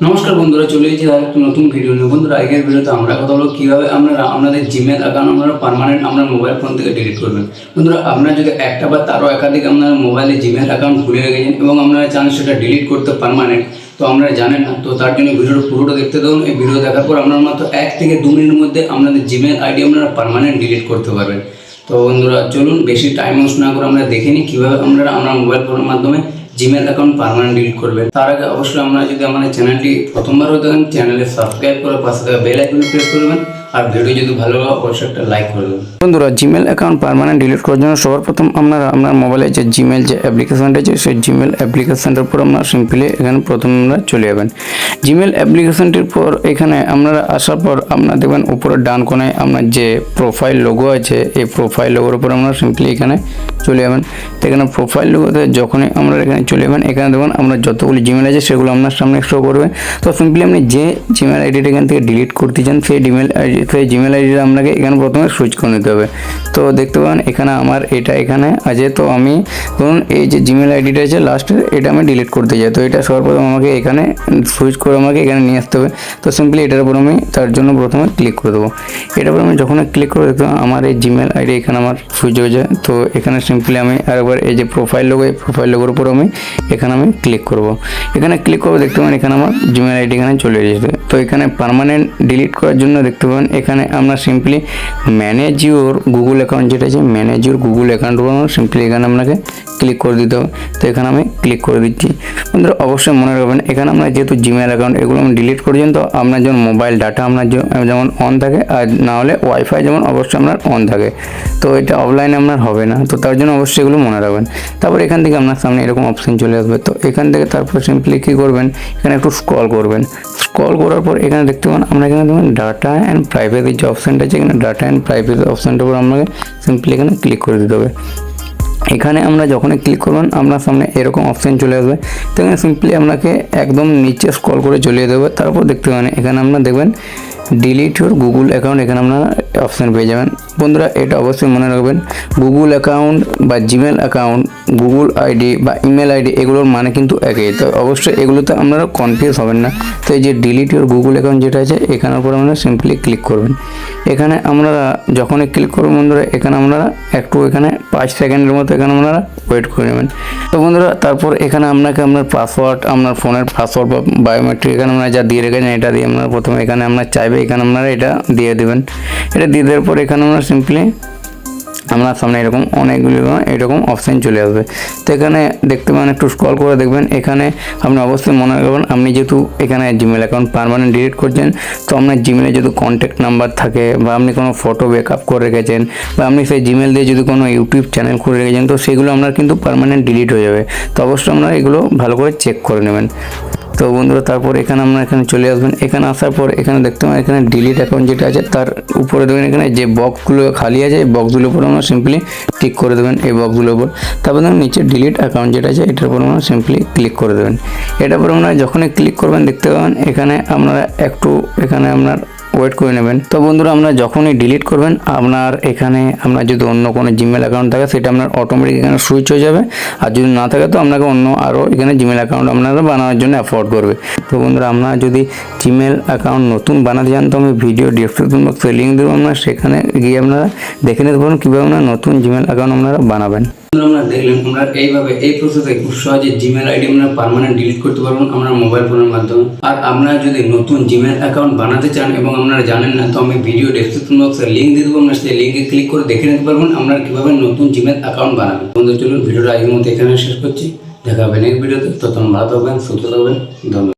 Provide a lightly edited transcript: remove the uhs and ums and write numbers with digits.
নমস্কার বন্ধুরা, চলে এসেছি আর একটা নতুন ভিডিও নিয়ে। বন্ধুরা, আগের ভিডিওতে আমরা কথা বলবো কীভাবে আপনারা আপনাদের জিমেল অ্যাকাউন্ট আপনারা পার্মানেন্ট আপনার মোবাইল ফোন থেকে ডিলিট করবেন। বন্ধুরা, আপনারা যদি একটা বা তারও একাধিক আপনার মোবাইলে জিমেল অ্যাকাউন্ট খুলে রেখেছেন এবং আপনারা চান সেটা ডিলিট করতে পার্মানেন্ট, তো আপনারা জানেন না, তো তার জন্য ভিডিওটা পুরোটা দেখতে দেবেন। এই ভিডিও দেখার পর আপনারা মাত্র 1 থেকে 2 মিনিটের মধ্যে আপনাদের জিমেল আইডি আপনারা পার্মানেন্ট ডিলিট করতে পারবেন। তো বন্ধুরা, চলুন বেশি টাইম ওয়েস্ট না করে আমরা দেখে নিই কীভাবে আপনারা আপনার মোবাইল ফোনের মাধ্যমে জিমেল অ্যাকাউন্ট পার্মানেন্ট ডিলিট করবেন। তার আগে অবশ্যই আপনারা যদি আমাদের চ্যানেলটি প্রথমবার হয়ে থাকেন, চ্যানেলে সাবস্ক্রাইব করে পাশে থাকা বেল আইকনে প্রেস করবেন, আর ভিডিও যদি ভালো লাগে অবশ্যই একটা লাইক করে দেবেন। বন্ধুরা, জিমেল অ্যাকাউন্ট পার্মানেন্ট ডিলিট করার জন্য সবার প্রথম আপনারা আপনার মোবাইলে যে জিমেল যে অ্যাপ্লিকেশনটা আছে সেই জিমেল অ্যাপ্লিকেশনটার উপর আপনারা সিম্পলি এখানে প্রথম আপনারা চলে যাবেন। জিমেল অ্যাপ্লিকেশনটির পর এখানে আপনারা আসার পর আপনারা দেখবেন উপরের ডান কোণায় আপনার যে প্রোফাইল লোগো আছে, এই প্রোফাইল লোগোর উপর আপনারা সিম্পলি এখানে চলে যাবেন। তো এখানে প্রোফাইল লোগোতে যখনই আমরা এখানে চলে যাবেন, এখানে দেখুন আমরা যতগুলি জিমেল আছে সেগুলো আপনার সামনে শো করবে। তো সিম্পলি আপনি যে জিমেল আইডিটা এখান থেকে ডিলিট করতে চান সেই জিমেল আইডিটা আপনাকে এখানে প্রথমে সুইচ করে নিতে হবে। তো দেখতে পাবেন এখানে আমার এটা এখানে আছে। তো আমি ধরুন এই যে জিমেল আইডিটা আছে লাস্টের, এটা আমি ডিলিট করতে চাই। তো এটা সর্বপ্রথম আমাকে এখানে সুইচ করে আমাকে এখানে নিয়ে আসতে হবে। তো সিম্পলি এটার উপর আমি তার জন্য প্রথমে ক্লিক করে দেবো। এটার উপর আমি যখন ক্লিক করে দেখতে আমার এই জিমেল আইডি এখানে আমার সুইচ হয়ে যায়। তো এখানে সিম্পলি আমি আরেকবার এই যে প্রোফাইল লোগো, এই প্রোফাইল লোগোর উপর আমি এখানে ক্লিক করব। এখানে ক্লিক করবো, দেখতে পাবেন এখানে আমার জিমেল আইডি এখানে চলে এসেছে। তো এখানে পার্মানেন্ট ডিলিট করার জন্য দেখতে পাবেন এখানে আমরা simply manage your Google account যেটা আছে, manage your Google account simply এখানে আপনাকে ক্লিক করে দিতে হবে। তো এখানে আমি ক্লিক করে দিচ্ছি। বন্ধুরা, অবশ্যই মনে রাখবেন এখানে আমরা যেহেতু জিমেল অ্যাকাউন্ট এগুলো আমি ডিলিট করেছেন, তো আপনার যেমন মোবাইল ডাটা আপনার যেমন অন থাকে, আর না হলে ওয়াইফাই যেমন অবশ্যই আপনার অন থাকে। তো এটা অফলাইনে আপনার হবে না, তো তার জন্য অবশ্যই এগুলো মনে রাখবেন। তারপর এখান থেকে আপনার সামনে এরকম অপশন চলে আসবে। তো এখান থেকে তারপর সিম্পলি কী করবেন, এখানে একটু স্ক্রল করবেন। স্ক্রল করার পর এখানে দেখতে পাবেন আমরা এখানে দেখবেন ডাটা অ্যান্ড প্রাইভেসি যে অপশানটা আছে, এখানে ডাটা অ্যান্ড প্রাইভেসি অপশানটার উপর আপনাকে সিম্পলি এখানে ক্লিক করে দিতে হবে। এখানে আমরা যখনই ক্লিক করবেন আপনার সামনে এরকম অপশান চলে আসবে। তো এখানে সিম্পলি আপনাকে একদম নিচে স্ক্রল করে চলে যেতে হবে। তারপর দেখতে পাবেন এখানে আপনারা দেখবেন ডিলিট ইউর গুগল অ্যাকাউন্ট, এখানে আপনারা অপশান পেয়ে যাবেন। বন্ধুরা, এটা অবশ্যই মনে রাখবেন, গুগল অ্যাকাউন্ট বা জিমেল অ্যাকাউন্ট, গুগল আইডি বা ইমেল আইডি এগুলোর মানে কিন্তু একই। তো অবশ্যই এগুলোতে আপনারা কনফিউজ হবেন না। তো এই যে ডিলিট ইউর গুগল অ্যাকাউন্ট যেটা আছে, এখানের উপর আপনারা সিম্পলি ক্লিক করবেন। এখানে আপনারা যখনই ক্লিক করবেন বন্ধুরা, এখানে আপনারা একটু এখানে 5 সেকেন্ডের মতো এখানে আপনারা ওয়েট করে নেবেন। তো বন্ধুরা, তারপর এখানে আপনাকে আপনার পাসওয়ার্ড, আপনার ফোনের পাসওয়ার্ড বা বায়োমেট্রিক এখানে আপনারা যা দিয়ে রেখেছেন এটা দিয়ে আপনারা প্রথমে এখানে আপনার চাইবে এখানে আপনারা এটা দিয়ে দেবেন। এটা দিয়ে দেওয়ার পর এখানে আমরা সিম্পলি আপনার সামনে এরকম অনেকগুলি এরকম অপশান চলে আসবে। তো এখানে দেখতে পাবেন, একটু স্ক্রল করে দেখবেন। এখানে আপনি অবশ্যই মনে রাখবেন, আপনি যেহেতু এখানে জিমেল অ্যাকাউন্ট পার্মানেন্ট ডিলিট করছেন, তো আপনার জিমেলে যদি কন্ট্যাক্ট নাম্বার থাকে বা আপনি কোনো ফটো ব্যাকআপ করে রেখেছেন বা আপনি সেই জিমেল দিয়ে যদি কোনো ইউটিউব চ্যানেল খুলে রেখেছেন, তো সেগুলো আপনার কিন্তু পার্মানেন্ট ডিলিট হয়ে যাবে। তো অবশ্যই আপনারা এগুলো ভালো করে চেক করে নেবেন। তো বন্ধুরা, তারপর এখানে আমরা এখানে চলে আসবেন। এখানে আসার পর এখানে দেখতে পাবেন এখানে ডিলিট অ্যাকাউন্ট যেটা আছে তার উপরে দেখবেন এখানে যে বক্সগুলো খালি আছে, এই বক্সগুলোর উপর আমরা সিম্পলি টিক করে দেবেন, এই বক্সগুলোর উপর। তারপর দেখুন নিচে ডিলিট অ্যাকাউন্ট যেটা আছে এটার উপর আমরা সিম্পলি ক্লিক করে দেবেন। এটার উপর আমরা যখনই ক্লিক করবেন দেখতে পাবেন এখানে আপনারা একটু এখানে আপনার ওয়েট করে নেবেন। তো বন্ধুরা, আমরা যখনই ডিলিট করবেন আপনার এখানে আপনার যদি অন্য কোনো জিমেল অ্যাকাউন্ট থাকে সেটা আপনার অটোমেটিক এখানে সুইচ হয়ে যাবে, আর যদি না থাকে তো আপনাকে অন্য আরও এখানে জিমেল অ্যাকাউন্ট আপনারা বানানোর জন্য অ্যাফোর্ড করবে। তো বন্ধুরা, আপনারা যদি জিমেল অ্যাকাউন্ট নতুন বানাতে চান তো আমি ভিডিও ডিসক্রিপশন বক্সে লিঙ্ক দেবো, আপনারা সেখানে গিয়ে আপনারা দেখে নিতে পারেন কীভাবে আপনারা নতুন জিমেল অ্যাকাউন্ট আপনারা বানাবেন। আমরা দেখলেন আমরা এইভাবে এই প্রসেসে খুব সহজে জিমেল আইডি আমরা পার্মানেন্ট ডিলিট করতে পারবেন আমরা মোবাইল ফোনের মাধ্যমে। আর আপনারা যদি নতুন জিমেল অ্যাকাউন্ট বানাতে চান এবং আপনারা জানেন না, তো আমি ভিডিও ডেসক্রিপশন বক্সে লিঙ্ক দিয়ে দেবো, আপনারা সেই লিঙ্কে ক্লিক করে দেখে নিতে পারবেন আপনারা কীভাবে নতুন জিমেল অ্যাকাউন্ট বানাবেন। বন্ধু, চলুন ভিডিওটা আগের মতো এখানে শেষ করছি। দেখা হবে নেক্সট ভিডিওতে। ততক্ষণ ভালো থাকবেন, সুস্থ থাকবেন। ধন্যবাদ।